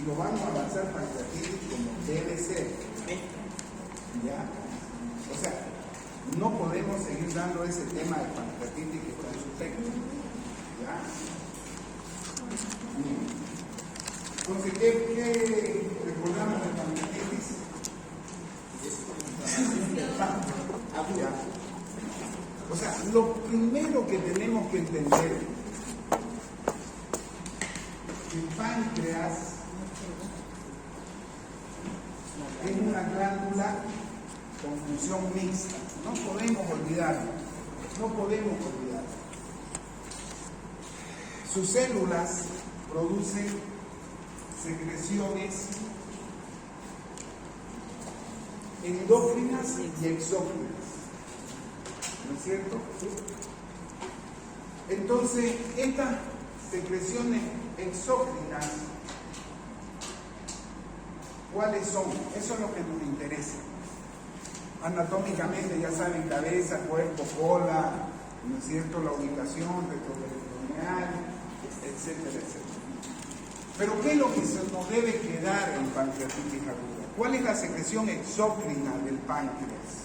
lo vamos a lanzar pancreatitis como debe ser. ¿Ya? O sea, no podemos seguir dando ese tema de pancreatitis que está en su texto. ¿Ya? Bien. Entonces, ¿qué recordamos de pancreatitis? Ya. O sea, lo primero que tenemos que entender, que el páncreas es una glándula con función mixta. No podemos olvidarlo. No podemos olvidarlo. Sus células producen secreciones endócrinas y exócrinas. ¿No es cierto? Entonces, estas secreciones exócrinas, ¿cuáles son? Eso es lo que nos interesa. Anatómicamente, ya saben, cabeza, cuerpo, cola, ¿no es cierto? La ubicación retroperitoneal, etcétera, etcétera. Pero ¿qué es lo que se nos debe quedar en pancreatitis aguda? ¿Cuál es la secreción exócrina del páncreas?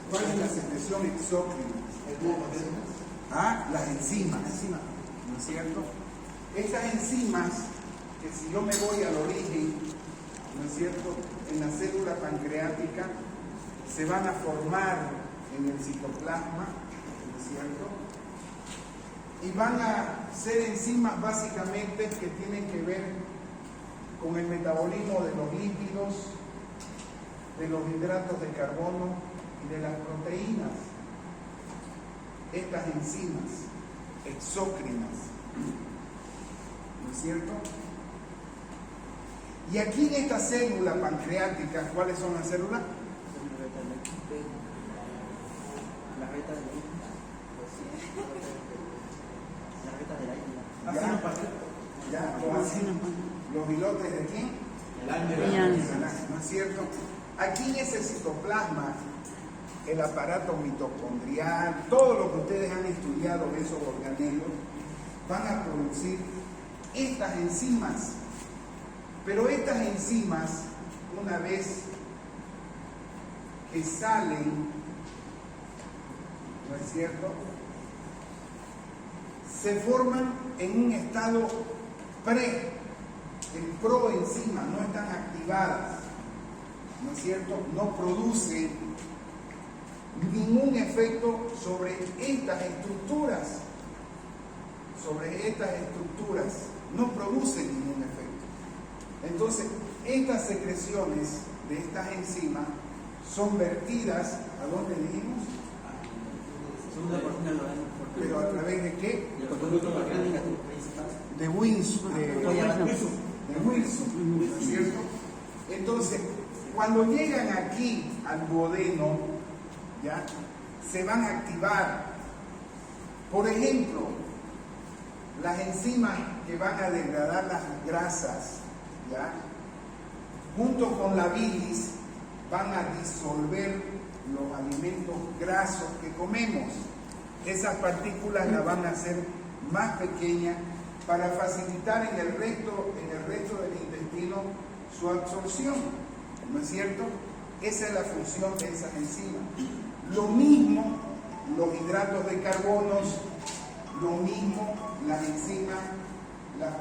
¿Cuál es la secreción exócrina? Las enzimas, ¿no es cierto? Estas enzimas, que si yo me voy al origen, ¿no es cierto?, en la célula pancreática, se van a formar en el citoplasma, ¿no es cierto?, y van a ser enzimas básicamente que tienen que ver con el metabolismo de los lípidos, de los hidratos de carbono y de las proteínas. Estas enzimas exócrinas, ¿no es cierto? Y aquí en esta célula pancreática, ¿cuáles son las células? ¿Los bilotes de quién? ¿No es cierto? Aquí en ese citoplasma, el aparato mitocondrial, todo lo que ustedes han estudiado de esos organelos, van a producir estas enzimas. Pero estas enzimas, una vez que salen, ¿no es cierto?, se forman en un estado en proenzima, no están activadas, ¿no es cierto?, no producen ningún efecto sobre estas estructuras, no producen ningún efecto. Entonces, estas secreciones de estas enzimas son vertidas, ¿a dónde dijimos? ¿Pero a través de qué? De Wilson, ¿no es cierto? Entonces, cuando llegan aquí al duodeno, ¿ya?, se van a activar. Por ejemplo, las enzimas que van a degradar las grasas, ¿ya?, junto con la bilis, van a disolver los alimentos grasos que comemos. Esas partículas las van a hacer más pequeñas para facilitar en el resto del intestino su absorción, ¿no es cierto? Esa es la función de esas enzimas. Lo mismo los hidratos de carbono, lo mismo las enzimas, las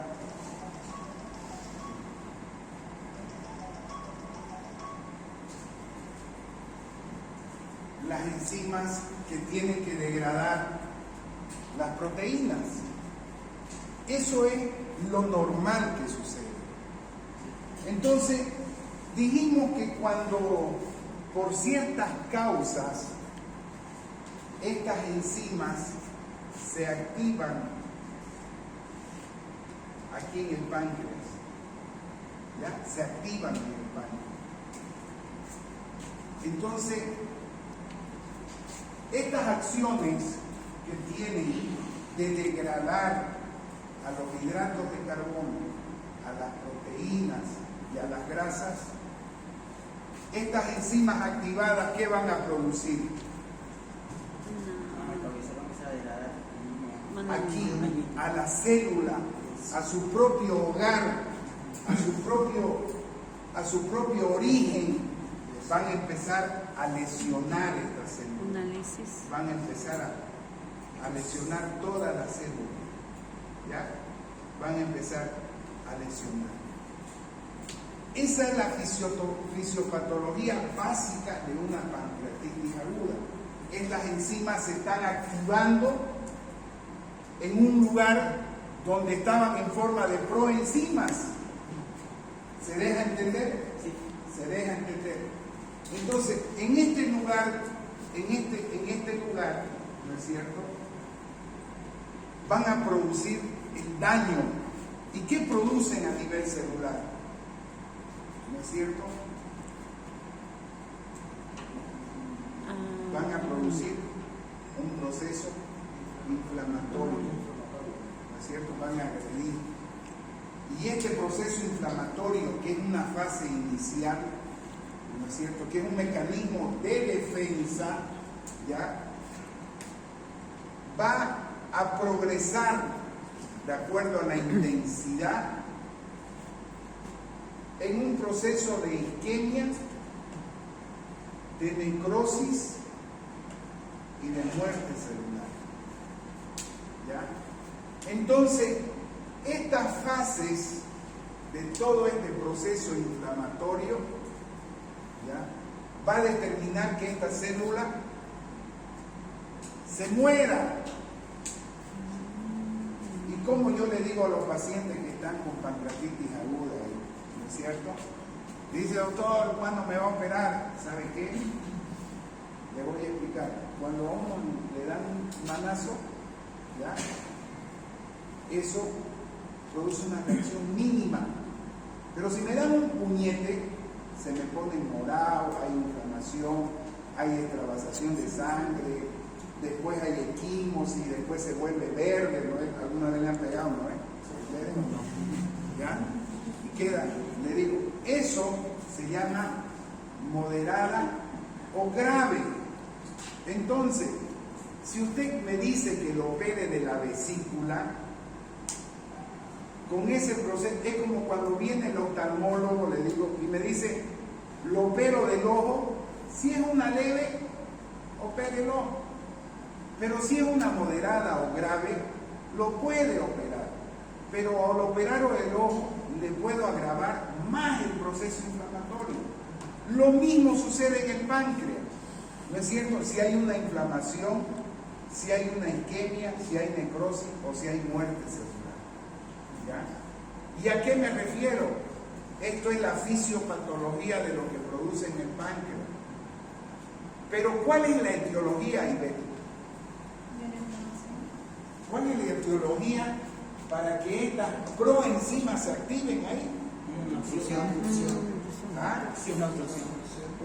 enzimas que tienen que degradar las proteínas. Eso es lo normal que sucede. Entonces, dijimos que cuando por ciertas causas estas enzimas se activan aquí en el páncreas, ¿ya?, se activan en el páncreas. Entonces, estas acciones que tienen de degradar a los hidratos de carbono, a las proteínas y a las grasas, estas enzimas activadas, ¿qué van a producir? Aquí, a la célula, a su propio hogar, a su propio origen, van a empezar a lesionar estas células. Van a empezar a lesionar todas las células. ¿Ya? Van a empezar a lesionar. Esa es la fisiopatología básica de una pancreatitis aguda. Estas enzimas se están activando en un lugar donde estaban en forma de proenzimas. ¿Se deja entender? Sí. Se deja entender. Entonces, en este lugar, ¿no es cierto?, van a producir el daño. ¿Y qué producen a nivel celular? ¿No es cierto? Van a producir un proceso inflamatorio, ¿no es cierto? Van a agredir. Y este proceso inflamatorio, que es una fase inicial, ¿no es cierto?, que es un mecanismo de defensa, ¿ya?, va a progresar de acuerdo a la intensidad en un proceso de isquemia, de necrosis y de muerte celular. ¿Ya? Entonces, estas fases de todo este proceso inflamatorio, ¿ya?, va a determinar que esta célula se muera. Y como yo le digo a los pacientes que están con pancreatitis aguda, ¿no es cierto? Dice: doctor, ¿cuándo me va a operar? ¿Sabe qué? Le voy a explicar. Cuando a uno le dan un manazo, ¿ya?, eso produce una reacción mínima. Pero si me dan un puñete, se me pone morado, hay inflamación, hay extravasación de sangre, después hay equimos y después se vuelve verde, ¿no es? ¿Alguna vez le han pegado, no es? ¿Verde o no? ¿Ya? Y queda, le digo, eso se llama moderada o grave. Entonces, si usted me dice que lo opere de la vesícula, con ese proceso, es como cuando viene el oftalmólogo, le digo, y me dice: lo opero del ojo. Si es una leve, opérelo. Pero si es una moderada o grave, lo puede operar. Pero al operar el ojo, le puedo agravar más el proceso inflamatorio. Lo mismo sucede en el páncreas, ¿no es cierto? Si hay una inflamación, si hay una isquemia, si hay necrosis o si hay muerte celular. ¿Ya? ¿Y a qué me refiero? Esto es la fisiopatología de lo que produce en el páncreas. Pero ¿cuál es la etiología, Ivette? ¿Cuál es la etiología para que estas proenzimas se activen ahí? Una obstrucción. ¿Ah? Sí, una obstrucción.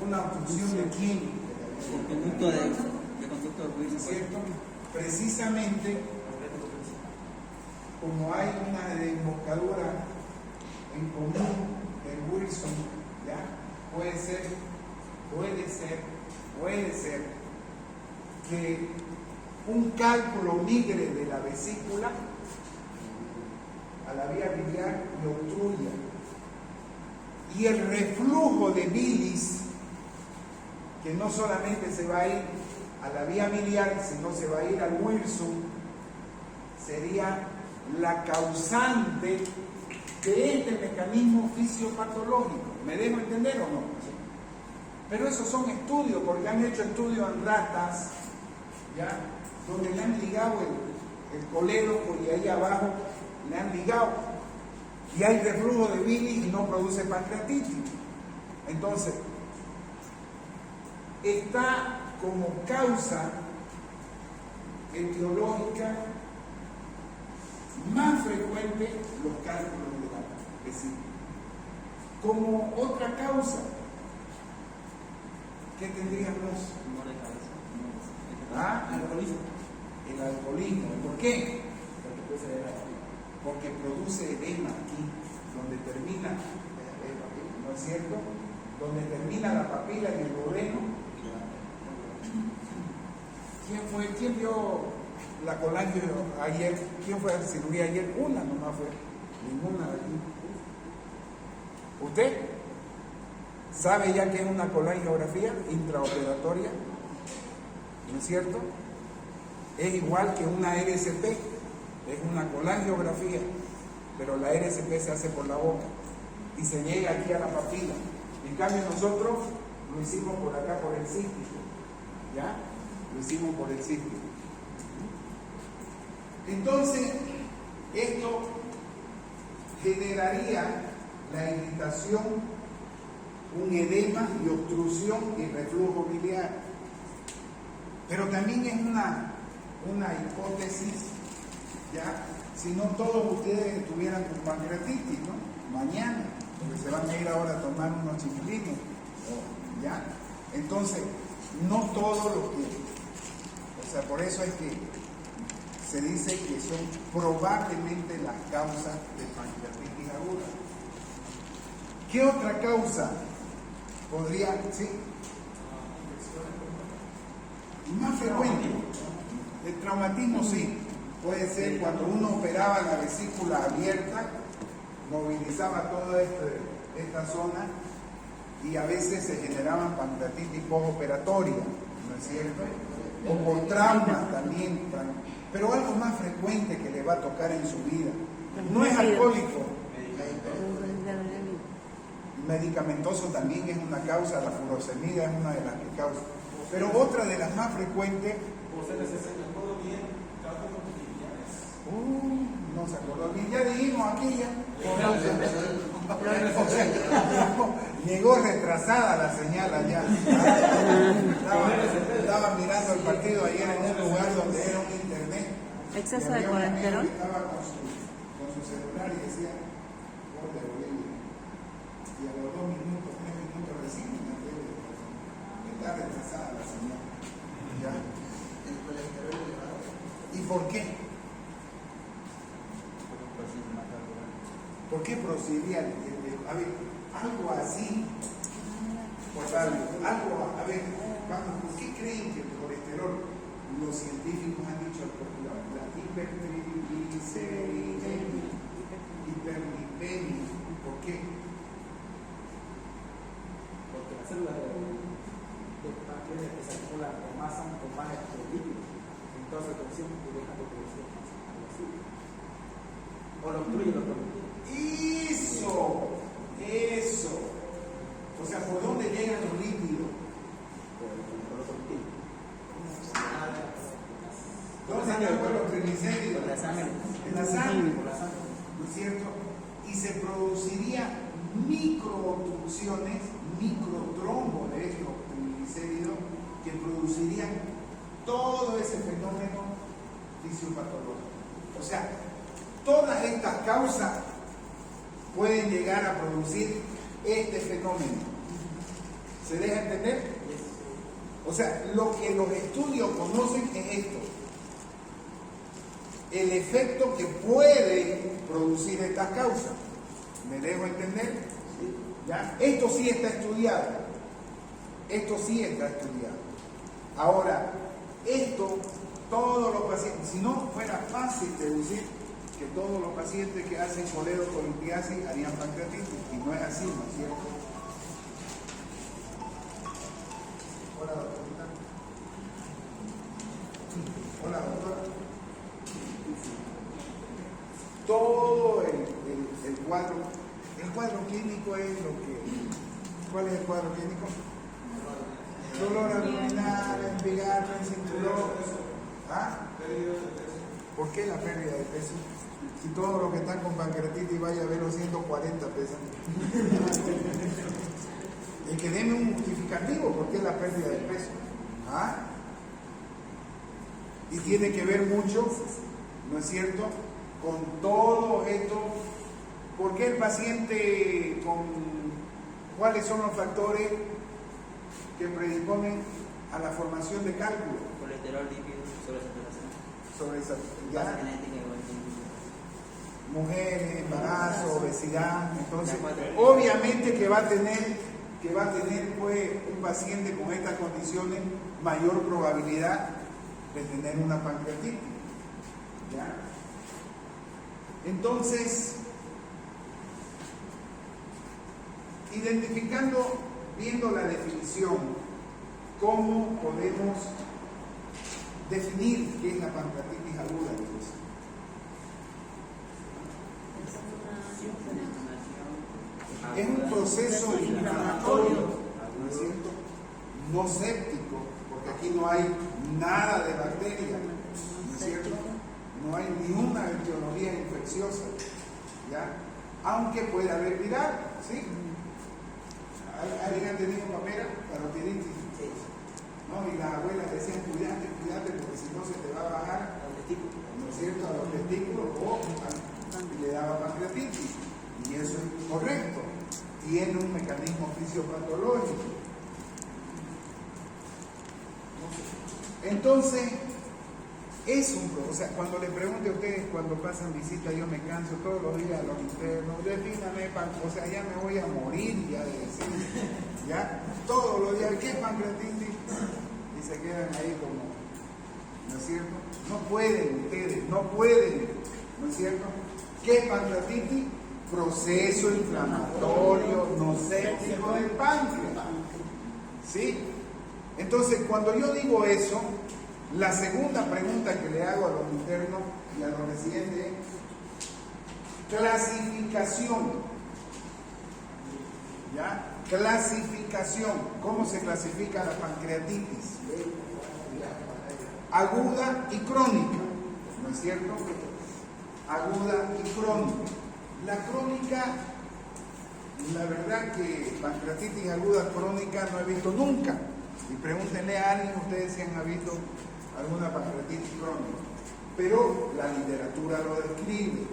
¿Una obstrucción de quién? El conducto de conducto de Wilson. ¿Cierto? Precisamente, como hay una desembocadura en común del Wilson, ¿ya?, puede ser que un cálculo migre de la vesícula a la vía biliar y obstruya. Y el reflujo de bilis, que no solamente se va a ir a la vía biliar, sino se va a ir al Wilson, sería la causante de este mecanismo fisiopatológico. ¿Me dejo entender o no? Pero esos son estudios, porque han hecho estudios en ratas, ¿ya?, donde le han ligado el colédoco y ahí abajo le han ligado. Y hay reflujo de bilis y no produce pancreatitis. Entonces, está como causa etiológica más frecuente los cálculos de la vesícula. Como otra causa, ¿qué tendríamos? Tumor de cabeza. ¿Ah? Alcoholismo. El alcoholismo. ¿Por qué? Porque produce edema aquí, donde termina, ¿no es cierto?, donde termina la papila en el duodeno. ¿Quién vio la colangio ayer? ¿Quién fue a la cirugía ayer? Una nomás fue, ninguna de aquí. ¿Usted sabe ya que es una colangiografía intraoperatoria? ¿No es cierto? Es igual que una RCP, es una colangiografía, pero la RCP se hace por la boca y se llega aquí a la papila. En cambio nosotros lo hicimos por acá, por el cístico, ¿ya? Lo hicimos por el cístico. Entonces, esto generaría la irritación, un edema y obstrucción y reflujo biliar. Pero también es una hipótesis, ¿ya? Si no todos ustedes estuvieran con pancreatitis, ¿no? Mañana, porque se van a ir ahora a tomar unos chiquilinos, ¿ya? Entonces, no todos los que, o sea, por eso es que se dice que son probablemente las causas de pancreatitis aguda. ¿Qué otra causa podría, sí? Más frecuente, el traumatismo sí, puede ser cuando uno operaba la vesícula abierta, movilizaba toda esta zona y a veces se generaban pancreatitis postoperatoria, ¿no es cierto? O por trauma también, pero algo más frecuente que le va a tocar en su vida. No es alcohólico, medicamentoso también es una causa, la furosemida es una de las que causa. Pero otra de las más frecuentes. No se acordó bien, ya dijimos aquella. Llegó retrasada la señal allá. Estaba mirando el partido ayer en un lugar donde era un internet. Exceso de colesterol. Estaba con su celular y decía gol de Bolivia. Y a los 2 minutos, 3 minutos recién está retrasada la señal. ¿Ya? El colesterol elevado. ¿Y por qué? ¿Por qué procedía a ver, algo así? Pues algo, a ver, ¿por qué creen que el colesterol, los científicos han dicho la hipertrigliceriemia, hiperlipemia? ¿Por qué? Porque las células del páncreas que se acumulan con más lípidos, entonces la toxina deja de producir más azúcar. O lo obstruye los productos. Eso. O sea, ¿por dónde llegan los lípidos? ¿Dónde llegan los triglicéridos? En la sangre. En la sangre, ¿no es cierto? Y se producirían microobstrucciones, microtrombos de estos triglicéridos que producirían todo ese fenómeno fisiopatológico. O sea, todas estas causas pueden llegar a producir este fenómeno. ¿Se deja entender? O sea, lo que los estudios conocen es esto. El efecto que puede producir estas causas. ¿Me dejo entender? ¿Ya? Esto sí está estudiado. Ahora, esto, todos los pacientes, si no fuera fácil deducir que todos los pacientes que hacen coledocolitiasis harían pancreatitis, y no es así, ¿no es cierto? Hola, doctorita. Hola, doctora. Todo el cuadro clínico es lo que... ¿Cuál es el cuadro clínico? Dolor abdominal, empigar, cinturón. ¿Ah? ¿Por qué la pérdida de peso? Si todos los que están con pancreatitis vaya a ver los 140 pesan. Y que deme un justificativo, ¿por qué la pérdida de peso? ¿Ah? Y tiene que ver mucho, ¿no es cierto?, con todo esto. ¿Por qué el paciente cuáles son los factores que predisponen a la formación de cálculo? Colesterol, lípidos, Sobresaturación. base genética igual que Mujeres, embarazo, obesidad. Entonces, obviamente que va a tener pues, un paciente con estas condiciones mayor probabilidad de tener una pancreatitis. ¿Ya? Entonces, identificando, viendo la definición, ¿cómo podemos definir qué es la pancreatitis aguda? Entonces, es un proceso inflamatorio, ¿no es cierto? No séptico, porque aquí no hay nada de bacteria, ¿no es cierto? No hay ni una etiología infecciosa, ¿ya? Aunque puede haber viral, ¿sí? ¿Alguien ha tenido papera? Parotiditis. ¿No? Y las abuelas decían, cuídate, porque si no se te va a bajar, ¿no es cierto?, a los testículos, y le daba pancreatitis. Y eso es correcto. Tiene un mecanismo fisiopatológico. Entonces, o sea, cuando le pregunte a ustedes cuando pasan visita, yo me canso todos los días a los internos, defíname, o sea, ya me voy a morir ya de decir, ya, todos los días, ¿qué es pancreatitis? Y se quedan ahí como, ¿no es cierto? No pueden ustedes, no pueden, ¿no es cierto? ¿Qué es pancreatitis? Proceso inflamatorio no séptico del páncreas, ¿sí? Entonces, cuando yo digo eso, la segunda pregunta que le hago a los internos y a los residentes es clasificación. ¿Ya? Clasificación. ¿Cómo se clasifica la pancreatitis? Aguda y crónica, ¿no es cierto? Aguda y crónica. La crónica, la verdad que pancreatitis aguda crónica no he visto nunca. Y pregúntenle a alguien ustedes si han visto alguna pancreatitis crónica. Pero la literatura lo describe.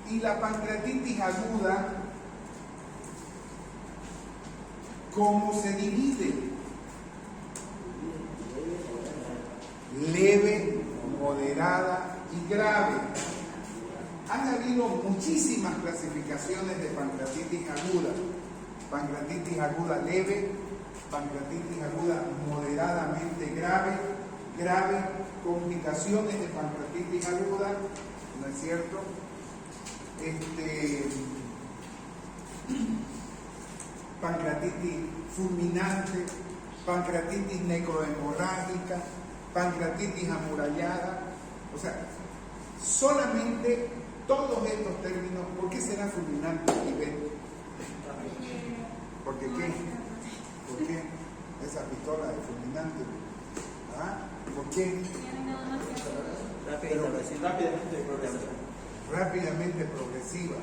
Y la pancreatitis aguda, ¿cómo se divide? Leve, moderada y grave. Han habido muchísimas clasificaciones de pancreatitis aguda. Pancreatitis aguda leve, pancreatitis aguda moderadamente grave, complicaciones de pancreatitis aguda, ¿no es cierto? Pancreatitis fulminante, pancreatitis necrohemorrágica, pancreatitis amurallada, o sea, solamente todos estos términos. ¿Por qué será fulminante, Ivette? ¿Por qué qué? ¿Por qué esa pistola de fulminante? ¿Ah? ¿Por qué? Rápidamente progresiva.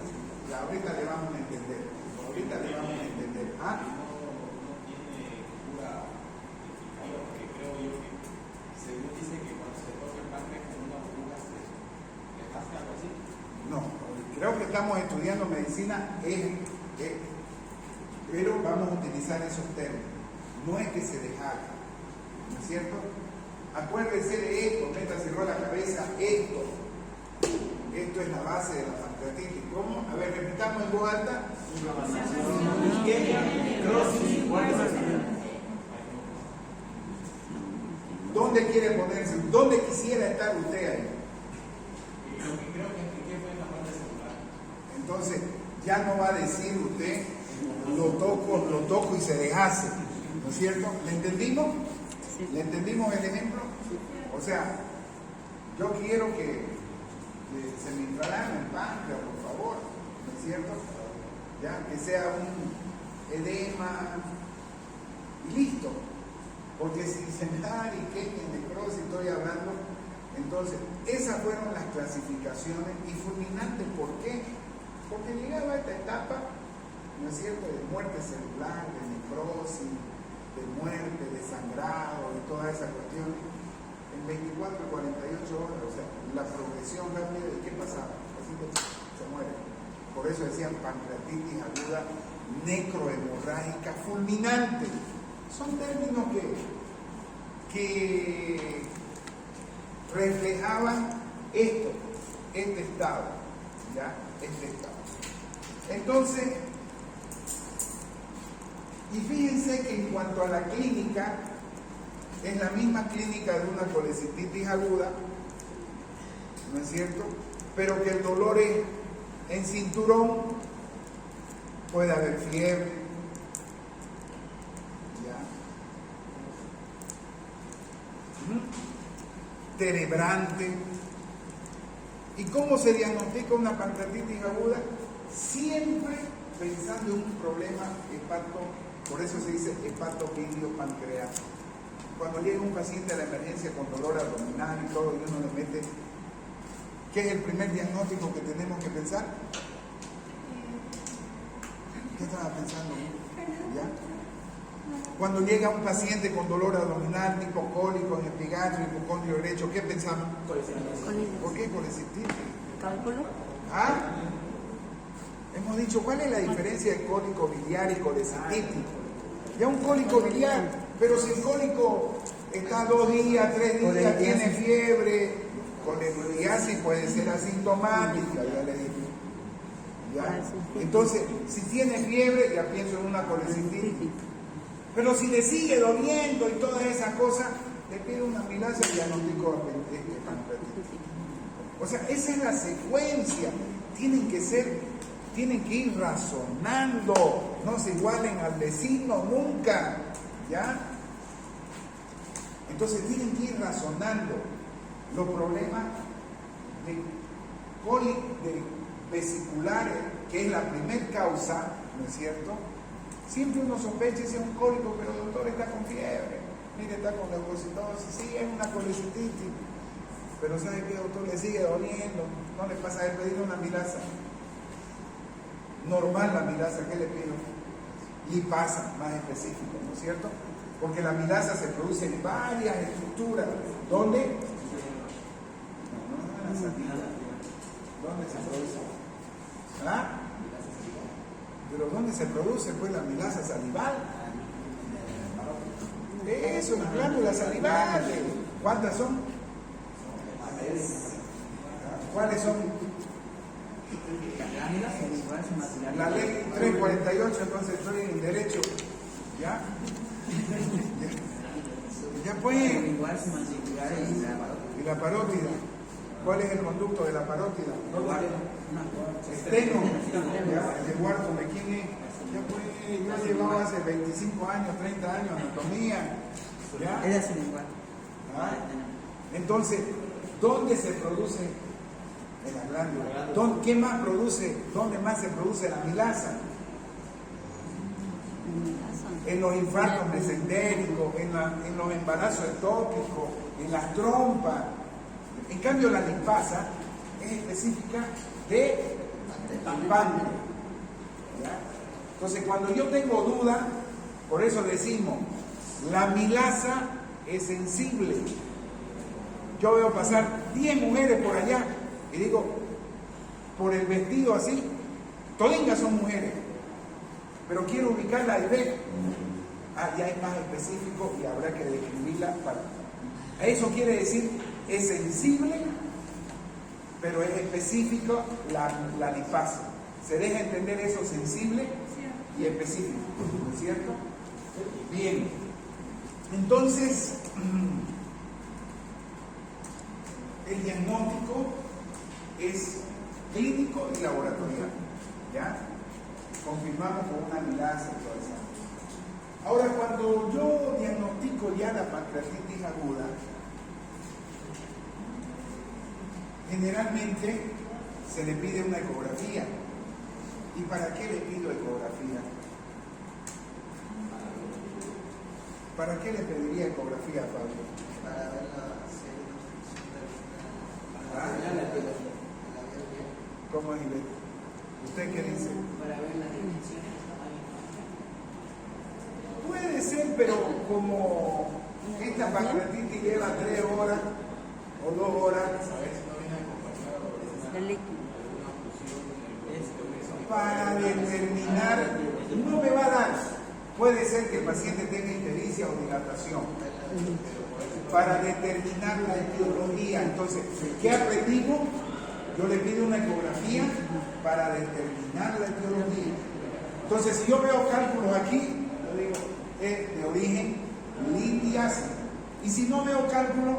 Ya, ahorita le vamos a entender. ¿Ah? No tiene cura, porque creo yo que según dice que cuando se toca el páncreas con una aguja le pasa algo así. No, creo que estamos estudiando medicina, pero vamos a utilizar esos términos. No es que se deshaga, ¿no es cierto? Acuérdese de esto, métaselo a la cabeza, esto es la base de la pancreatitis. ¿Cómo? A ver, repitamos en voz alta. ¿Dónde quiere ponerse? ¿Dónde quisiera estar usted ahí? Lo que creo que expliqué fue en la parte celular. Entonces, ya no va a decir usted, lo toco y se deshace, ¿no es cierto? ¿Le entendimos? ¿Le entendimos el ejemplo? O sea, yo quiero que se me intralame el páncreas, por favor, ¿no es cierto? Ya, que sea un edema y listo. Porque si se me da ariqueña, necrosis, estoy hablando, entonces, esas fueron las clasificaciones. Y fulminante, ¿por qué? Porque llegaba a esta etapa, ¿no es cierto?, de muerte celular, de necrosis, de muerte, de sangrado, de toda esa cuestión, en 24 y 48 horas, o sea, la progresión rápida. ¿De qué pasaba? Así que se muere. Por eso decían pancreatitis aguda necrohemorrágica fulminante. Son términos que reflejaban este estado, ¿ya? Este estado. Entonces, y fíjense que en cuanto a la clínica, es la misma clínica de una colecistitis aguda, ¿no es cierto? Pero que el dolor es en cinturón, puede haber fiebre, ¿ya? Terebrante. ¿Y cómo se diagnostica una pancreatitis aguda? Siempre pensando en un problema por eso se dice hepatobiliopancreático. Cuando llega un paciente a la emergencia con dolor abdominal y todo, y uno le mete, ¿qué es el primer diagnóstico que tenemos que pensar? ¿Qué estaba pensando? ¿Ya? Cuando llega un paciente con dolor abdominal, tipo cólico, epigastrio, hipocondrio derecho, ¿qué pensamos? ¿Por qué colecistitis? ¿Cálculo? ¿Ah? Hemos dicho, ¿cuál es la diferencia de cólico biliar y colecistitis? Ya un cólico biliar, pero si el cólico está 2 días, 3 días, tiene fiebre, colecistitis puede ser asintomática, ya le dije. ¿Ya? Entonces, si tiene fiebre, ya pienso en una colecistitis. Pero si le sigue doliendo y todas esas cosas, le pido una amilasa y diagnóstico de pancreatitis. O sea, esa es la secuencia. Tienen que ir razonando, no se igualen al vecino nunca, ¿ya? Entonces tienen que ir razonando los problemas de vesiculares, que es la primer causa, ¿no es cierto? Siempre uno sospecha si es un cólico, pero el doctor está con fiebre, mire, está con leucocitosis, sí, es una colecistitis, pero ¿sabe qué, doctor? Le sigue doliendo, no le pasa a él pedir una amilasa. Normal la amilasa, ¿qué le pido? Lipasa, más específico, ¿no es cierto? Porque la amilasa se produce en varias estructuras. ¿Dónde? No, en la salida. ¿Dónde se produce? ¿Ah? ¿Pero dónde se produce pues la amilasa salival? Eso, las glándulas salivales. ¿Cuántas son? ¿Cuáles son? La ley 348, entonces estoy en derecho. ¿Ya? Ya pues. Y la parótida. ¿Cuál es el conducto de la parótida? Esteno. ¿De Guardo de quién es? Ya pues, yo he llevado hace 25 años, 30 años anatomía. ¿Ya? ¿Ah? Entonces, ¿dónde se produce? En la glándula. ¿Qué más produce? ¿Dónde más se produce la amilasa? En los infartos mesentéricos, en los embarazos ectópicos, en las trompas. En cambio, la lipasa es específica de páncreas. Entonces, cuando yo tengo duda, por eso decimos, la amilasa es sensible. Yo veo pasar 10 mujeres por allá y digo, por el vestido así, todavía son mujeres, pero quiero ubicarla y ver. Ya es más específico y habrá que describirla. Eso quiere decir, es sensible, pero es específico la lipasa. ¿Se deja entender eso, sensible y específico? ¿No es cierto? Bien. Entonces, el diagnóstico es clínico y laboratorial. ¿Ya? Confirmamos con una amilasa y todo eso. Ahora, cuando yo diagnostico ya la pancreatitis aguda, generalmente se le pide una ecografía. ¿Y para qué le pido ecografía? ¿Para qué le pediría ecografía, Pablo? Para ver la ¿Cómo es, Ivette? ¿Usted qué dice? Para ver las dimensiones. Puede ser, pero como esta pancreatitis lleva 3 horas o 2 horas, El líquido. para determinar, no me va a dar. Puede ser que el paciente tenga ictericia o dilatación. Para determinar la etiología. Entonces, ¿qué aprendimos? Yo le pido una ecografía para determinar la etiología. Entonces, si yo veo cálculos aquí, yo digo, es de origen litiásico. Y si no veo cálculo,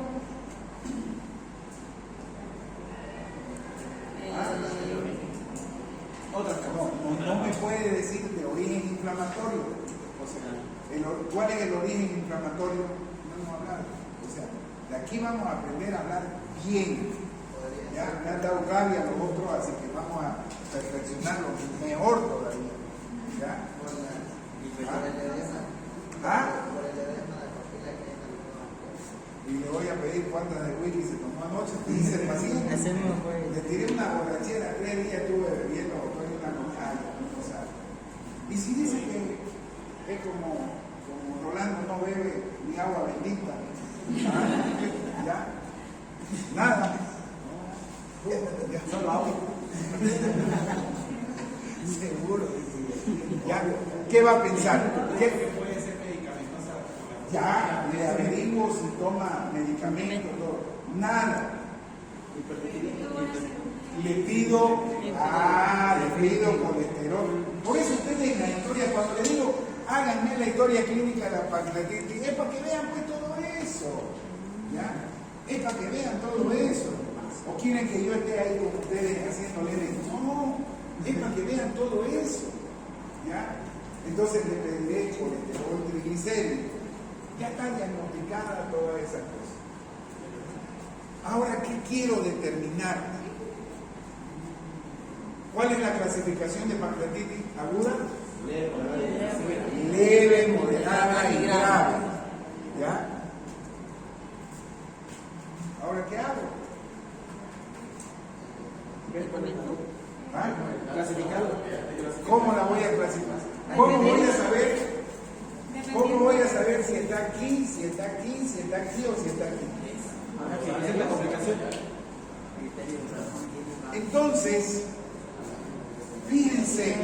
no me puede decir de origen inflamatorio. O sea, ¿cuál es el origen inflamatorio? No vamos a hablar. O sea, de aquí vamos a aprender a hablar bien. Ya me han dado rabia a los otros, así que vamos a perfeccionarlo mejor todavía. ¿Ya? Y le voy a pedir cuántas de whisky se tomó anoche. Dice el paciente. Le tiré una borrachera, 3 días estuve bebiendo una montaña. O sea, y si dice que es como Rolando no bebe ni agua bendita, ¿ya? Nada. Ya, solo agua. Seguro. ¿Ya? ¿Qué va a pensar? ¿Qué puede ser medicamentosa? Ya, le averiguo si toma medicamento, todo. Nada. Le pido colesterol. Por eso ustedes en la historia, cuando le digo, háganme la historia clínica de la pancreatitis, es para que vean pues todo eso. ¿Ya? Es para que vean todo eso. ¿O quieren que yo esté ahí con ustedes haciéndole? No, es para que vean todo eso. ¿Ya? Entonces le pediré colesterol, triglicéridos. Ya está diagnosticada todas esas cosas. Ahora, ¿qué quiero determinar? ¿Cuál es la clasificación de pancreatitis aguda? Leve, moderada y grave. ¿Ya? Ahora, ¿qué hago? ¿Ah? Clasificado. ¿Cómo la voy a clasificar? ¿Cómo voy a saber? ¿Cómo voy a saber si está aquí, si está aquí, si está aquí o si está aquí? Hacer la complicación. Entonces, fíjense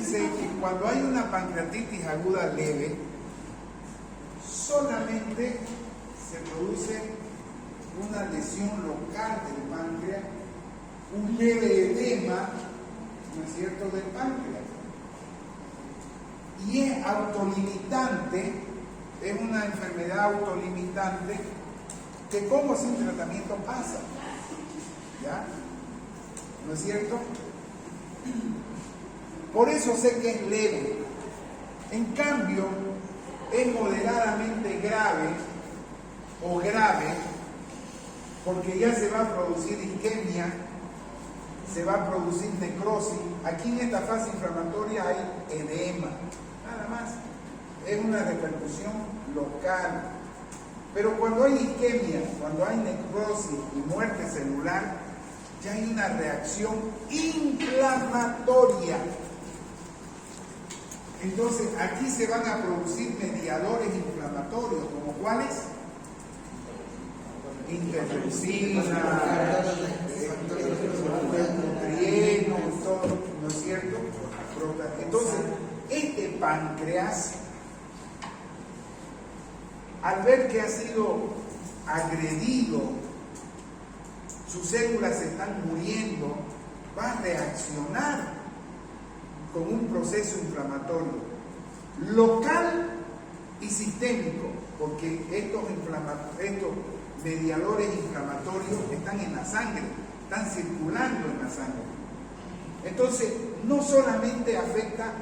que cuando hay una pancreatitis aguda leve, solamente se produce una lesión local del páncreas, un leve edema, ¿no es cierto?, del páncreas. Y es autolimitante, es una enfermedad autolimitante que como sin tratamiento pasa. ¿Ya? ¿No es cierto? Por eso sé que es leve. En cambio, es moderadamente grave o grave porque ya se va a producir isquemia, se va a producir necrosis. Aquí en esta fase inflamatoria hay edema, nada más. Es una repercusión local. Pero cuando hay isquemia, cuando hay necrosis y muerte celular, ya hay una reacción inflamatoria. Entonces, aquí se van a producir mediadores inflamatorios, ¿como cuáles? Interleucina, leucotrieno, todo, ¿no es cierto? Entonces, este páncreas, al ver que ha sido agredido, sus células están muriendo, va a reaccionar con un proceso inflamatorio local y sistémico, porque estos mediadores inflamatorios están en la sangre, están circulando en la sangre. Entonces, no solamente afecta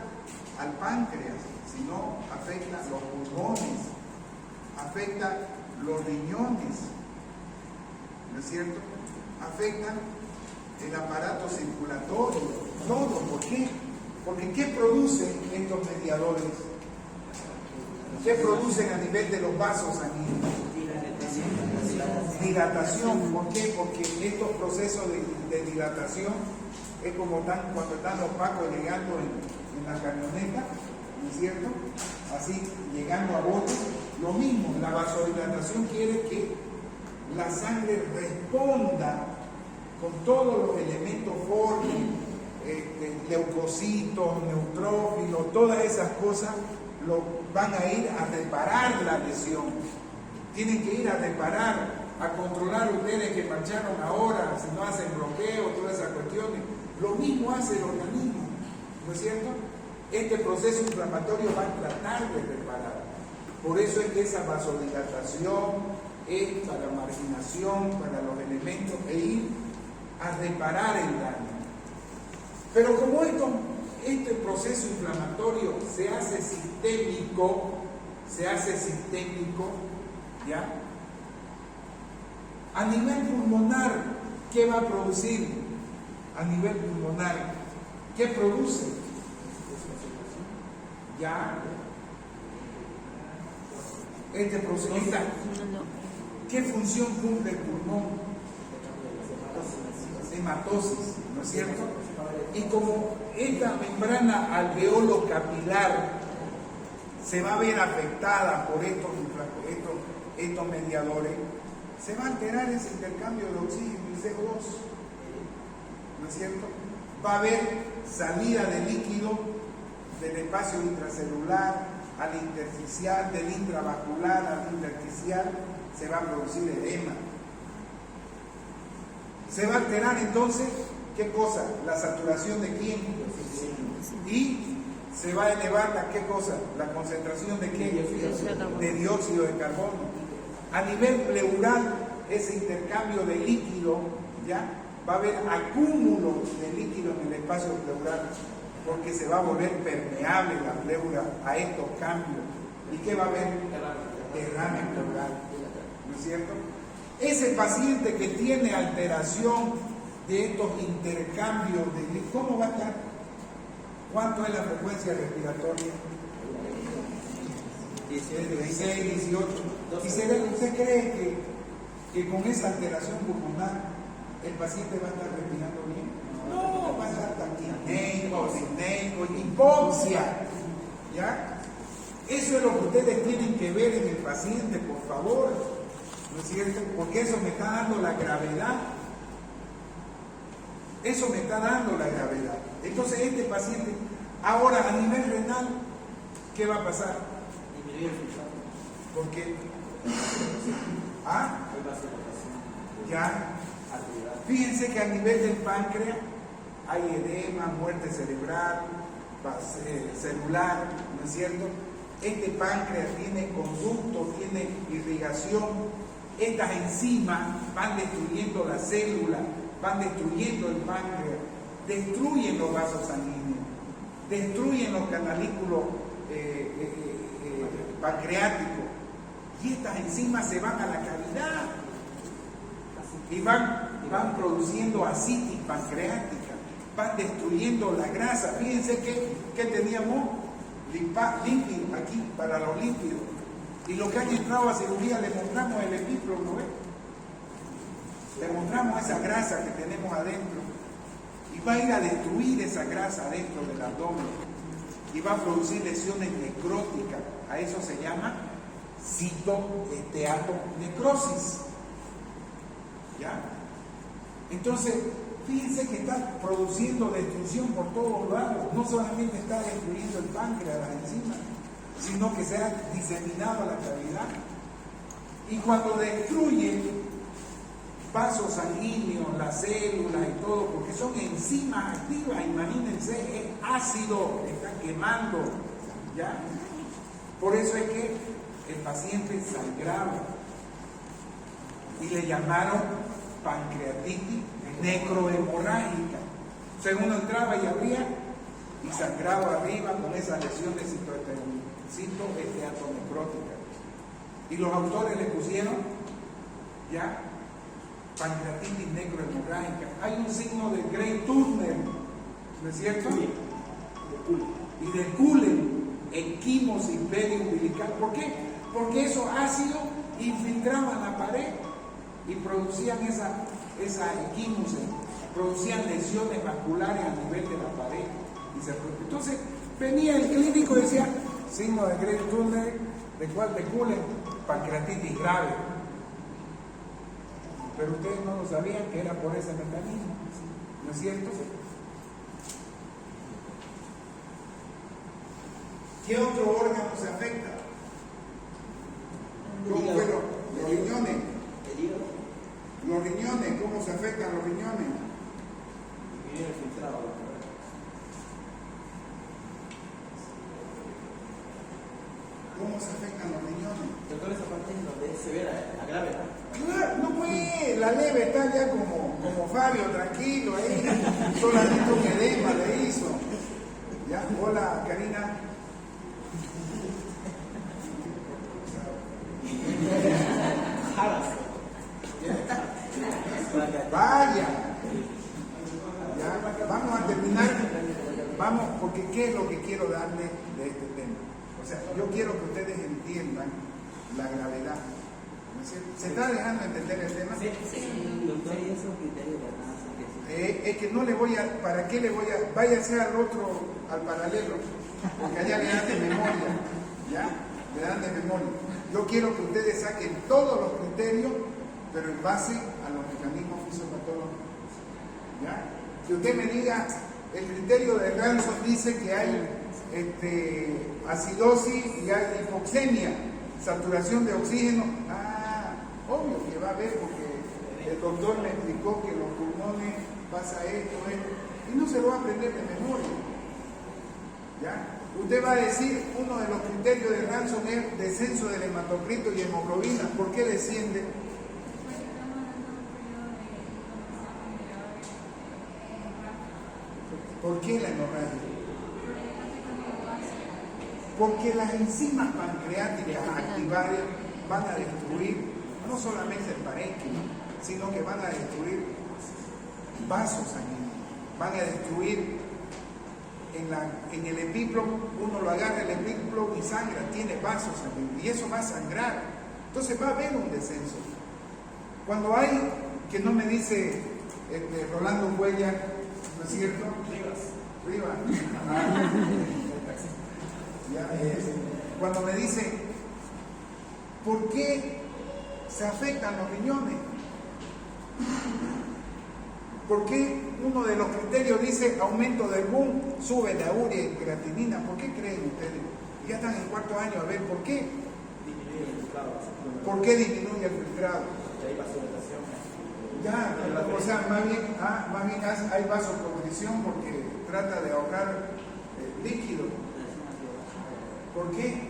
al páncreas, sino afecta los pulmones, afecta los riñones, ¿no es cierto? Afecta el aparato circulatorio, todo. ¿Por qué? Porque ¿qué producen estos mediadores? ¿Qué producen a nivel de los vasos sanguíneos? Dilatación. ¿Por qué? Porque estos procesos de dilatación es como cuando están los pacos llegando en la camioneta, ¿no es cierto? Así, llegando a botes. Lo mismo, la vasodilatación quiere que la sangre responda con todos los elementos formes, leucocitos, neutrófilos, todas esas cosas van a ir a reparar la lesión. Tienen que ir a reparar, a controlar ustedes que marcharon ahora, si no hacen bloqueo, todas esas cuestiones. Lo mismo hace el organismo, ¿no es cierto? Este proceso inflamatorio va a tratar de reparar. Por eso es que esa vasodilatación es para marginación, para los elementos, e ir a reparar el daño. Pero como estos este proceso inflamatorio se hace sistémico, ¿ya? A nivel pulmonar, ¿qué va a producir? A nivel pulmonar, ¿qué produce? Ya. Este proceso, ¿qué función cumple el pulmón? Hematosis, ¿no es cierto? Y como esta membrana alveolo capilar se va a ver afectada por estos mediadores, se va a alterar ese intercambio de oxígeno y CO2, ¿no es cierto? Va a haber salida de líquido del espacio intracelular al intersticial, del intravascular al intersticial, se va a producir edema. Se va a alterar entonces, ¿qué cosa? La saturación de quién? Y se va a elevar ¿qué cosa? La concentración de quién? De dióxido de carbono. A nivel pleural, ese intercambio de líquido, ¿ya? Va a haber acúmulo de líquido en el espacio pleural, porque se va a volver permeable la pleura a estos cambios. ¿Y qué va a haber? Derrame pleural, ¿no es cierto? Ese paciente que tiene alteración de estos intercambios de ¿cómo va a estar? ¿Cuánto es la frecuencia respiratoria? 16, 18. ¿Y usted cree que con esa alteración pulmonar el paciente va a estar respirando bien? No, va a estar taquipneico, disneico, hipoxia. ¿Ya? Eso es lo que ustedes tienen que ver en el paciente, por favor. ¿No es cierto? Porque eso me está dando la gravedad. Eso me está dando la gravedad. Entonces este paciente, ahora a nivel renal, ¿qué va a pasar? Porque ya, fíjense que a nivel del páncreas hay edema, muerte cerebral, celular, ¿no es cierto? Este páncreas tiene conducto, tiene irrigación. Estas enzimas van destruyendo la célula, van destruyendo el páncreas, destruyen los vasos sanguíneos, destruyen los canalículos pancreáticos, y estas enzimas se van a la cavidad y van produciendo ascitis pancreática, van destruyendo la grasa. Fíjense que teníamos lípidos aquí para los lípidos, y lo que han entrado a cirugía le mostramos el epíplo, ¿no ves? Le mostramos esa grasa que tenemos adentro, y va a ir a destruir esa grasa adentro del abdomen y va a producir lesiones necróticas. A eso se llama citoesteatonecrosis. ¿Ya? Entonces, fíjense que está produciendo destrucción por todos lados. No solamente está destruyendo el páncreas, las enzimas, sino que se ha diseminado a la cavidad. Y cuando destruye vasos sanguíneos, las células y todo, porque son enzimas activas, imagínense, es ácido, está quemando, ¿ya? Por eso es que el paciente sangraba y le llamaron pancreatitis necrohemorrágica. O sea, uno entraba y abría y sangraba arriba con esas lesiones citoesteatonecróticas. Y los autores le pusieron, ¿ya?, pancreatitis necrohemorrágica. Hay un signo de Gray-Turner, ¿no es cierto? Y de Cullen, equimosis periumbilical. ¿Por qué? Porque esos ácidos infiltraban la pared y producían esa equimosis, producían lesiones vasculares a nivel de la pared. Entonces venía el clínico y decía, signo de Gray-Turner, ¿de cuál? De Cullen, pancreatitis grave. Pero ustedes no lo sabían que era por ese mecanismo, ¿no es cierto? ¿Qué otro órgano se afecta? ¿Cómo fue los riñones? Los riñones, ¿cómo se afectan los riñones? ¿Cómo se afectan los riñones? Doctor, esa parte es donde es severa, la grave, ¿no? Claro, no puede, la leve está ya como Fabio, tranquilo ahí, solamente un edema le hizo. ¿Ya? Hola, Karina. Vaya. Ya, vamos a terminar. Vamos, porque ¿qué es lo que quiero darle de este tema? O sea, yo quiero que ustedes entiendan la gravedad. ¿No es cierto? ¿Se está dejando entender el tema? Doctor, ¿y esos criterios de raza que Es que no le voy a, ¿para qué le voy a? Váyase al otro, al paralelo, porque allá le dan de memoria, ¿ya? Le dan de memoria. Yo quiero que ustedes saquen todos los criterios, pero en base a los mecanismos fisiopatológicos, ¿ya? Que usted me diga, el criterio de Ransom dice que hay acidosis y hay hipoxemia, saturación de oxígeno. Ah, obvio que va a haber, porque el doctor me explicó que los pulmones pasa esto, y no se lo va a aprender de memoria. ¿Ya? Usted va a decir, uno de los criterios de Ransom es descenso del hematocrito y hemoglobina. ¿Por qué desciende? ¿Por qué la hemorragia? Porque las enzimas pancreáticas activadas van a destruir no solamente el parénquima, sino que van a destruir vasos sanguíneos, van a destruir en el epíplomo. Uno lo agarra el epíplomo y sangra, tiene vasos sanguíneos, y eso va a sangrar. Entonces va a haber un descenso. Cuando hay, que no me dice Rolando Cuellar, ¿no es cierto? Rivas. Cuando me dice, ¿por qué se afectan los riñones? ¿Por qué uno de los criterios dice aumento del boom, sube la urea y creatinina? ¿Por qué creen ustedes? Ya están en cuarto año, a ver, ¿por qué? disminuye el filtrado. ¿Por qué disminuye el filtrado? Hay vasodilatación. Ya, o sea, más bien hay vasoconstricción porque trata de ahorrar líquido. ¿Por qué?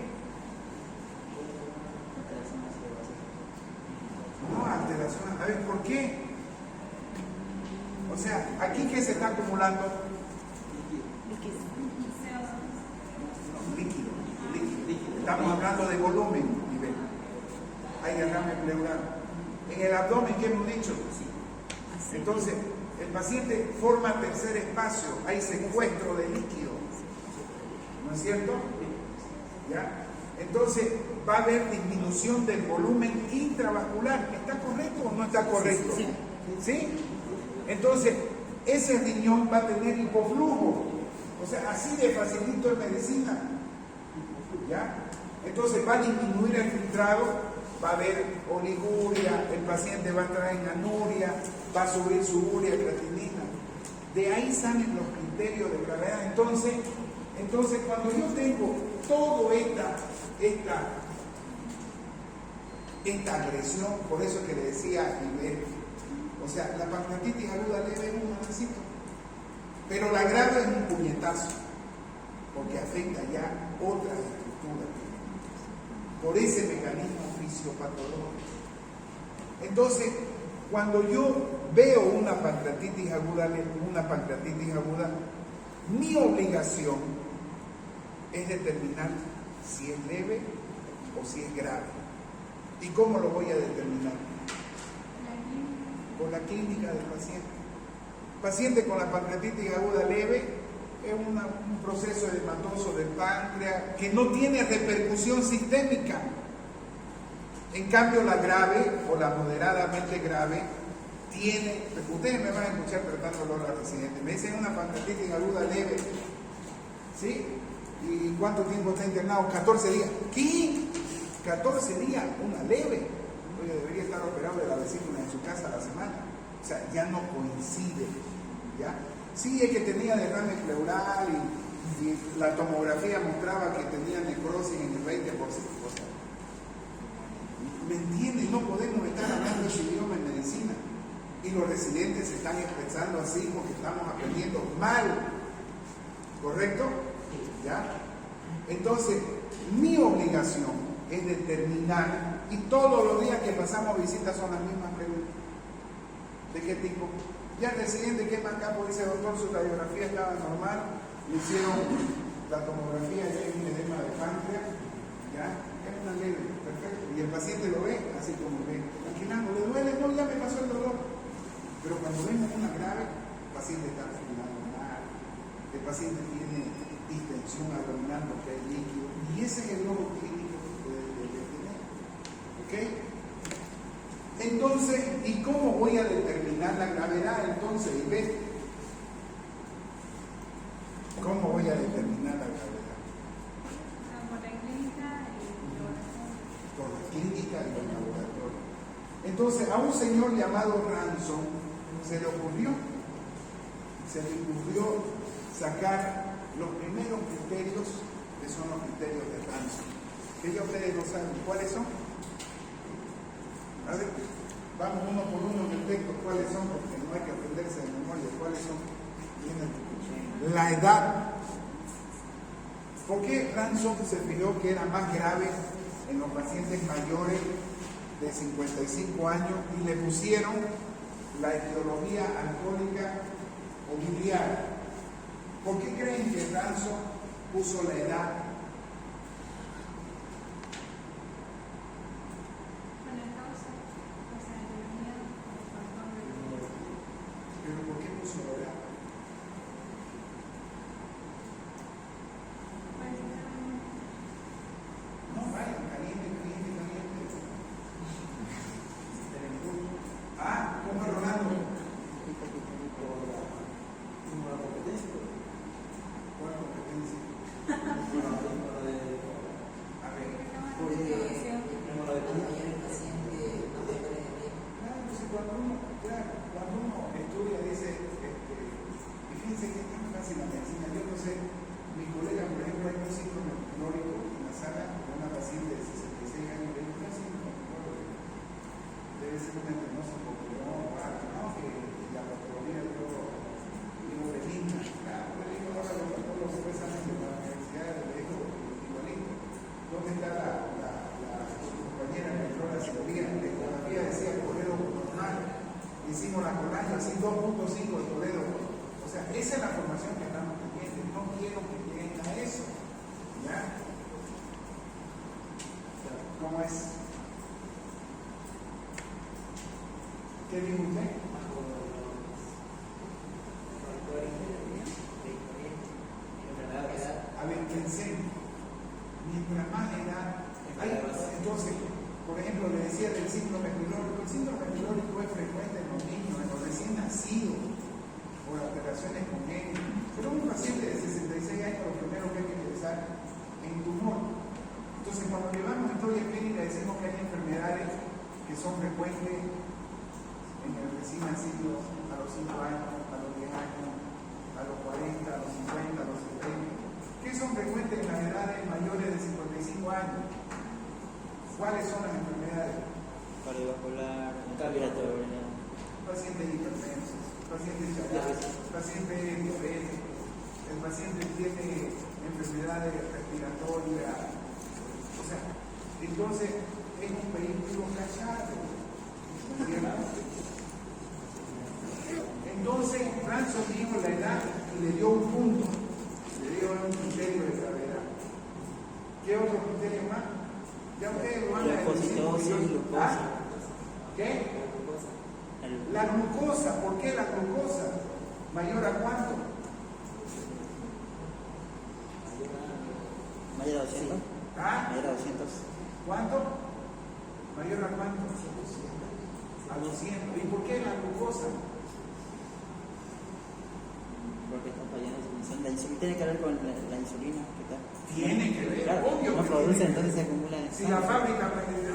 No, alteración. A ver, ¿por qué? O sea, ¿aquí qué se está acumulando? No, líquido. Estamos hablando de volumen, nivel. Hay derrame pleural. En el abdomen, ¿qué hemos dicho? Entonces, el paciente forma tercer espacio, hay secuestro de líquido. ¿No es cierto? ¿Ya? Entonces, va a haber disminución del volumen intravascular. ¿Está correcto o no está correcto? ¿Sí? Entonces, ese riñón va a tener hipoflujo. O sea, así de facilito en medicina. ¿Ya? Entonces, va a disminuir el filtrado, va a haber oliguria, el paciente va a entrar en anuria, va a subir su urea, creatinina. De ahí salen los criterios de gravedad. Entonces, cuando yo tengo toda esta agresión, por eso que le decía a Iber, o sea, la pancreatitis aguda leve es un necesito, pero la grave es un puñetazo, porque afecta ya otras estructuras, por ese mecanismo fisiopatológico. Entonces, cuando yo veo una pancreatitis aguda, mi obligación es determinar si es leve o si es grave. ¿Y cómo lo voy a determinar? Por la clínica del paciente. Paciente con la pancreatitis aguda leve es un proceso edematoso del páncreas que no tiene repercusión sistémica. En cambio, la grave o la moderadamente grave tiene, ustedes me van a escuchar tratándolo a la residente, me dicen una pancreatitis aguda leve, ¿sí? ¿Y cuánto tiempo está internado? 14 días. ¿Qué? 14 días, una leve. Oye, debería estar operado de la vesícula en su casa a la semana. O sea, ya no coincide, ¿ya? Sí, es que tenía derrame pleural y la tomografía mostraba que tenía necrosis en el 20%. O sea, ¿me entienden? No podemos estar hablando ese idioma en medicina. Y los residentes se están expresando así porque estamos aprendiendo mal. ¿Correcto? ¿Ya? Entonces, mi obligación es determinar, y todos los días que pasamos visitas son las mismas preguntas. ¿De qué tipo? Ya el residente, ¿qué más capo? Dice, doctor, su radiografía estaba normal, le hicieron la tomografía, ya hay un edema de páncreas, ya, es una leve, perfecto. Y el paciente lo ve, así como ve, tranquilando, ¿le duele? No, ya me pasó el dolor. Pero cuando vemos una grave, el paciente está respirando mal, el paciente tiene distensión abdominal porque hay líquido, y ese es el logo clínico que puede tener. ¿Ok? Entonces, ¿y cómo voy a determinar la gravedad? Entonces, ¿ves? ¿Cómo voy a determinar la gravedad? Por la clínica y Por la clínica y el laboratorio. Entonces, a un señor llamado Ransom se le ocurrió sacar los primeros criterios, que son los criterios de Ransom. Que ya ustedes no saben cuáles son. A ver, vamos uno por uno en el texto, cuáles son, porque no hay que aprenderse de memoria, cuáles son. La edad. ¿Por qué Ransom se fijó que era más grave en los pacientes mayores de 55 años y le pusieron la etiología alcohólica o biliar? ¿Por qué creen que Ransom puso la edad? con la causa, o sea, de la mía, ¿Pero por qué puso la edad? No, vayan, caliente. Ah, ¿cómo es Rolando? ¿Cuál competencia? A ver. Claro, pues cuando uno estudia dice, y fíjense que es tan fácil la medicina. Yo no sé, mi colega, por ejemplo, hay un síndrome clórico en la sala de una paciente de 66 años, le digo, ¿qué síndrome clórico? Debe ser una entrenosa porque no, que la patología digo, benigna. Claro, le digo, ahora los patólogos supuestamente de la universidad, le digo, igualito. ¿Dónde está su compañera que entró a la cirugía? La ecografía decía Toledo normal. Hicimos la colaje así 2.5 de Toledo. O sea, esa es la formación que estamos teniendo. No quiero que lleguen a eso. ¿Ya? ¿Cómo es? ¿Qué dijo usted? A ver, pensé, mientras más edad, entonces, por ejemplo, le decía del síndrome pilórico. El síndrome pilórico es frecuente en los niños, en los recién nacidos, por alteraciones congénitas. Pero un paciente de 66 años, lo primero que hay que pensar en tumor. Entonces, cuando llevamos historia clínica, decimos que hay enfermedades que son frecuentes en el recién nacido a los 5 años, a los 10 años, a los 40, a los 50, a los 70. ¿Qué son frecuentes en las edades mayores de 55 años? ¿Cuáles son las enfermedades? Cardiovascular, respiratoria. Pacientes hipertensos, pacientes diabéticos, pacientes diabéticos, el paciente tiene enfermedades respiratorias. O sea, entonces es un vehículo callado. Entonces, Ransom dijo la edad y le dio un punto, le dio un criterio de gravedad. ¿Qué otro criterio más? Ya ustedes lo van a decir. ¿Qué? La glucosa. ¿Por qué la glucosa? ¿Mayor a cuánto? Mayor a 200. ¿Ah? Mayor a 200. ¿Cuánto? ¿Mayor a cuánto? A 200. ¿Y por qué la glucosa? Porque está fallando su función. La insulina tiene que ver con la insulina. ¿Qué tal? Tiene que ver, Claro, obvio no que produce, tiene que entonces se ver. acumula en Si la fábrica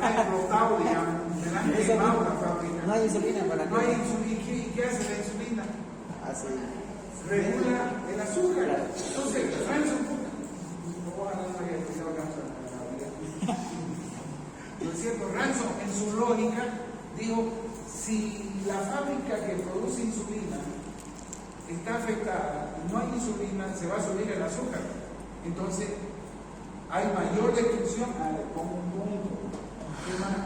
ha explotado, digamos, se la han quemado la fábrica. No hay insulina para No hay insulina. ¿Qué hace la insulina? hace Regula el azúcar. Claro. Entonces, Ransom, no voy a hablar de que se va a cansar. ¿No es cierto? Ransom, en su lógica, dijo, si la fábrica que produce insulina está afectada, no hay insulina, se va a subir el azúcar. Entonces, hay mayor destrucción. A ver, pongo un punto. ¿Qué más?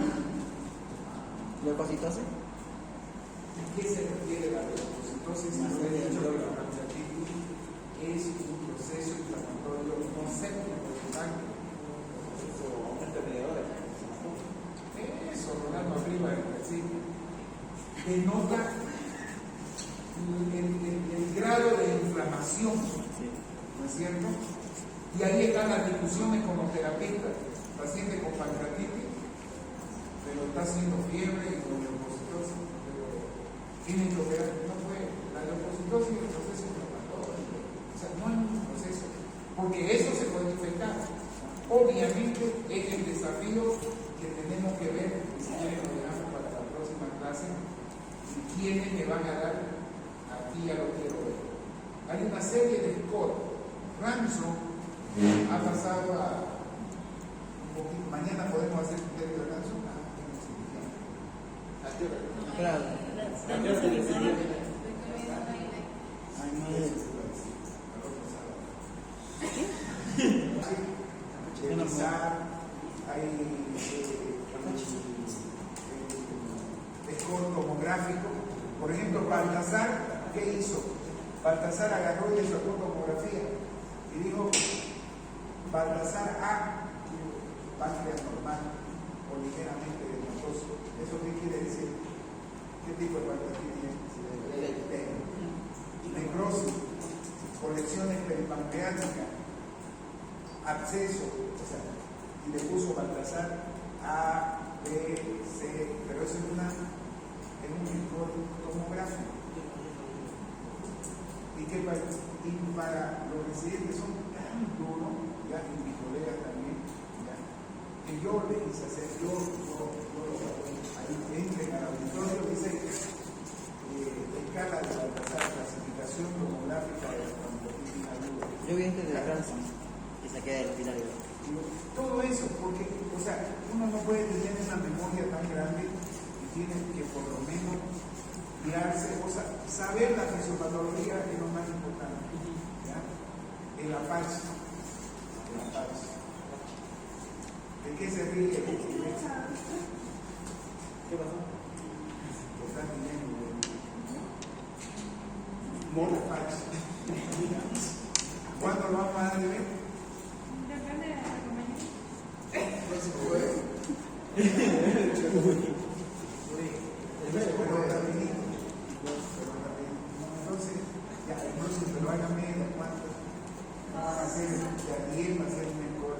leucocitosis. ¿A qué se refiere la leucocitosis? Si se ha dicho que la pancreatitis es un proceso inflamación, ¿no es cierto? Y ahí están las discusiones con los terapeutas, paciente con pancreatitis, pero está haciendo fiebre y con leucocitosis, pero tienen que operar, no puede, la leucocitosis es el proceso inflamatorio, o sea, no hay un proceso, porque eso se puede infectar. Obviamente es el desafío que tenemos que ver, y si quieren lo dejamos para la próxima clase, y quiénes me van a dar, aquí ya lo quiero ver. Hay una serie de scores. Ransom ha pasado a un poquito, mañana podemos hacer un test de Ransom. Claro. Ay, madre. Revisar, hay score tomográfico. Por ejemplo, Baltasar, ¿qué hizo? Baltasar agarró y le sacó tomografía y dijo: Baltasar A, páncreas normal o ligeramente edematoso. ¿Eso qué quiere decir? ¿Qué tipo de pancreatitis es? Necrosis, colecciones peripancreáticas, absceso, o sea, y le puso Baltasar A, B, C, pero eso es un score tomográfico. Y para los residentes son tan duros, ya, y mis colegas también, ya, que yo les hice hacer, yo lo hago, ahí entren al auditorio, dice escala de Baltasar, clasificación tomográfica de la pancreatitis aguda. Yo vi antes de Ransom y saqué del hospital. Todo eso, porque, o sea, uno no puede tener una memoria tan grande y tiene que por lo menos guiarse, o sea, saber la fisiopatología es lo más importante. ¿Ya? El Apache. ¿De qué se ríe? ¿Qué pasó? Está pidiendo el Apache. ¿Cuándo lo vamos a dar de ver? Depende de la compañía. Próximo jueves. Entonces, ya, pero hágame de cuánto va a ser, de a 10 va a ser mejor.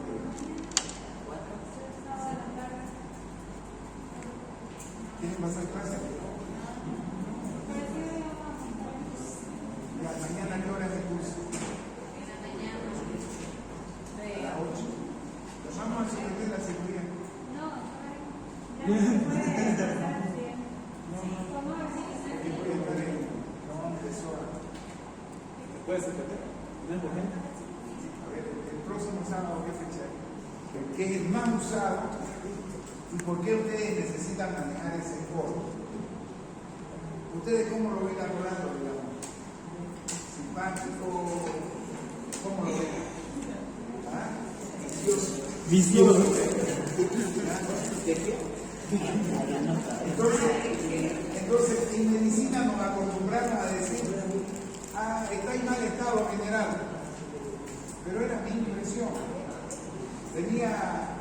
¿Quieren pasar clase? Ya, mañana ¿qué hora es el curso? A las 8. Vamos a someter la seguridad. No, ya se puede pasar al siguiente. ¿Cómo así? Aquí voy a estar en empezó a ¿Puede ser que no es urgente? ver, el próximo sábado, ¿qué fecha es? Que es el más usado. ¿Y por qué ustedes necesitan manejar ese foro? ¿Ustedes cómo lo ven laborando, digamos? ¿Simpático? ¿Cómo lo ven? ¿Ah? Vicioso. Entonces, en medicina nos acostumbramos a decir: está en mal estado general. Pero era mi impresión. Venía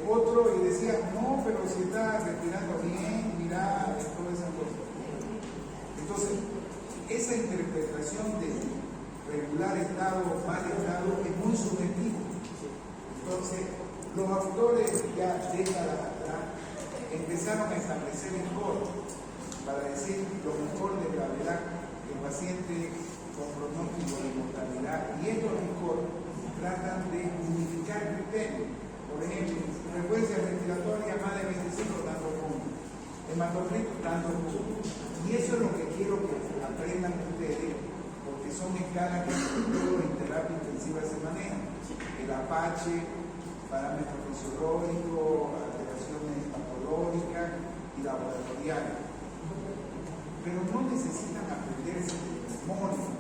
otro y decía: no, pero si está respirando bien, mira, todas esas cosas. Entonces, esa interpretación de regular estado o mal estado es muy subjetiva. Entonces, los autores ya décadas atrás empezaron a establecer scores para decir lo mejor de gravedad del paciente con pronóstico de mortalidad. Y estos scores tratan de unificar criterios. Por ejemplo, frecuencia respiratoria más de 25 tanto puntos, hematocrito tanto puntos. Y eso es lo que quiero que aprendan ustedes, porque son escalas que sobre todo en terapia intensiva se manejan. El Apache, parámetros fisiológicos, alteraciones patológicas y laboratoriales. Pero no necesitan aprenderse de memoria.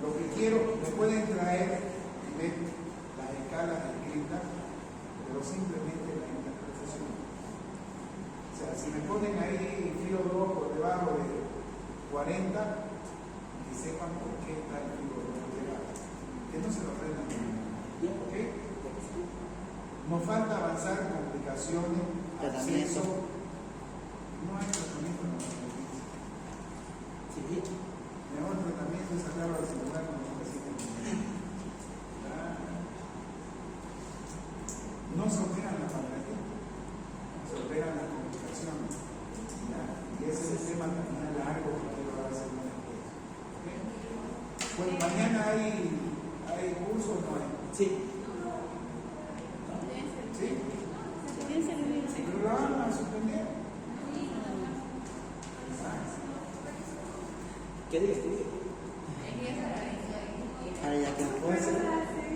Lo que quiero, me pueden traer y ver las escalas escritas, pero simplemente la interpretación. O sea, si me ponen ahí filo 2 por debajo de 40, que sepan por qué está el filo 2 por debajo. Que no se lo aprendan. ¿Ok? Nos falta avanzar en complicaciones, acceso. No hay tratamiento en la pancreatitis. Mejor tratamiento que sacar el celular con los pacientes. No se operan la pantalla, se operan las comunicaciones. Y ese es el tema también largo que quiero hablar según después. Pues mañana hay curso o no hay. Sí. ¿Sí? Pero lo van a suspender. ¿Qué día? Ahora ya que no puede ser.